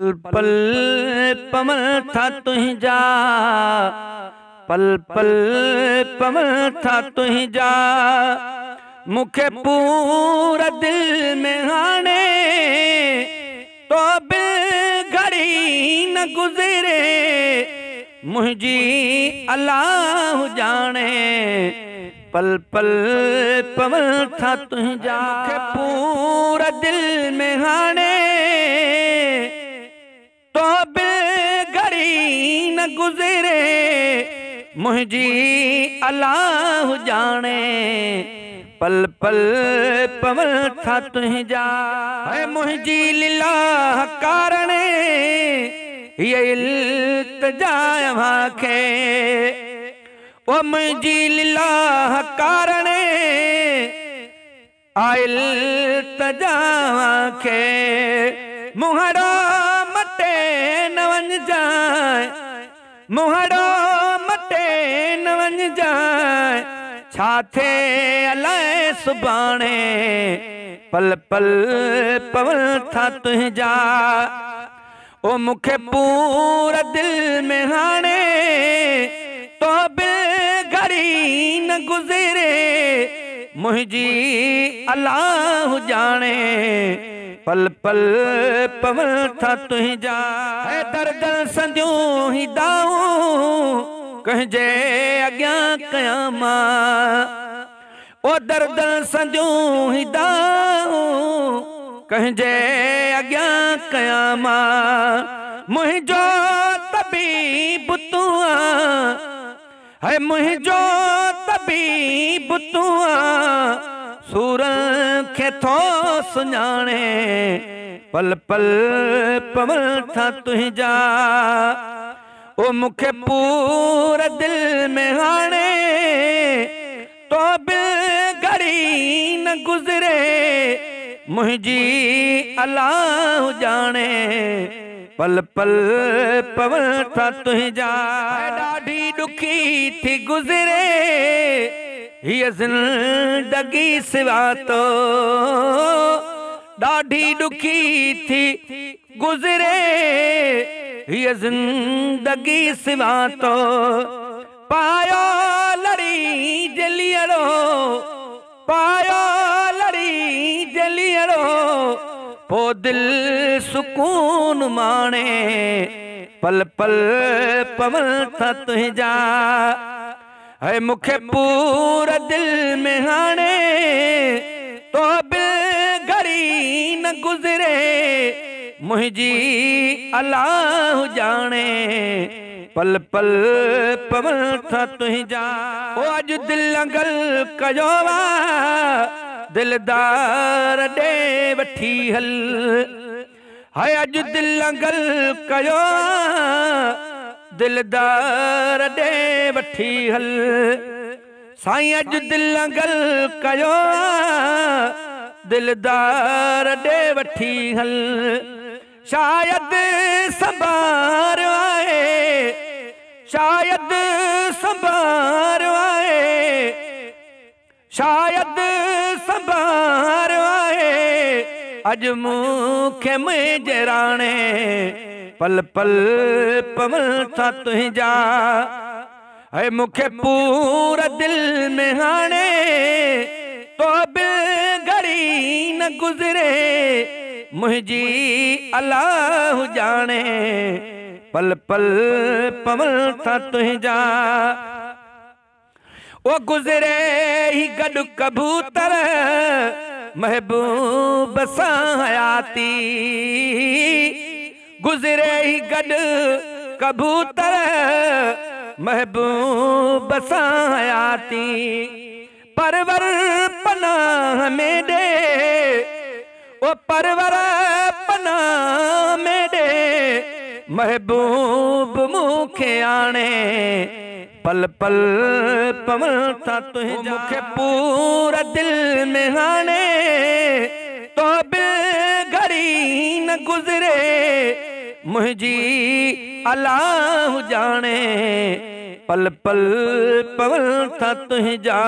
पल पल पमल था तुझा, पल पल पमल था तुझा, मुखे पूरा दिल में हाने तो बिल घड़ी न गुजरे, मुझी अल्लाह जाने। पल पल पमल था तुझा, मुखे पूरा दिल में हाने तो बिल घड़ी न गुजरे, मुझी अल्लाह जाने। पल पल पमल था तुझा, है मुझी लीला कारण ये इल्तिजा माखे, ओ मुझी लीला कारण आइल इल्तिजा माखे। मुहरो मटे न वञ जाए, मुहरो मटे न वञ जाए, छा थे अलाए सुभाणे। पल पल पवल था तुझा, ओ मुखे पूरा दिल में हाने तो बिल घड़ी न गुजरे, मुझी अल्लाह जाने। पल पल पवल था तुझा, है दर्द संजूं ही दाऊं कहजे अग्यां कयामा, ओ दर्द संजूं ही दाऊं कहजे अग्यां कयामा। मुझो तबीब तू है, मुझो तबीब तू सूर खे थो सुञाणे। पल पल पवल था तुझा, ओ मुखे पूरा दिल में हाने तो बिल घड़ी न गुजरे, मुझी अल्लाह जाने। पल पल पवल था तुझा, ॾाढी ॾुखी थी गुजरे हीअ ज़िंदगी सिवा तो, ॾाढी ॾुखी थी गुजरे हीअ ज़िंदगी सिवा तो। पायो लड़ी जलियड़ो, पायो लड़ी जलियड़ो, पो दिल सुकून माने। पल पल पवल था तुझा, है मुखे पूरा दिल में हाने तो बिल घड़ी न गुजरे, मुझी अल्लाह जाने। पल पल पवल था तुझा, ओ अज दिल लंगल कयो वा दिलदार ॾे वठी हल, हाय अज दिल लंगल कयो दिलदार ॾे वठी हल। साईं अज दिल लंगल कयो दिलदार ॾे वठी हल, शायद संभार आए, शायद संभार आए, शायद संभार आए, अज मुखे मुझे राणे। पल पल पवल था तुझा, है मुखे पूरा दिल में हाने तो बिल घड़ी न गुजरे, मुझी अल्लाह जाने। पल पल पवल था तुझा, ओ गुजरे ही गॾु कबूतर महबूब सां हयाती, गुजरे ही गॾु कबूतर महबूब सां हयाती। परवर पनाह में दे, ओ परवर पनाह में दे, महबूब मुखे आणे। पल पल पवल था तुझा, मुखे पूरा दिल में हाने तो बिल घड़ी न गुजरे, मुझी अल्लाह जाने। पल पल पवल था तुझा।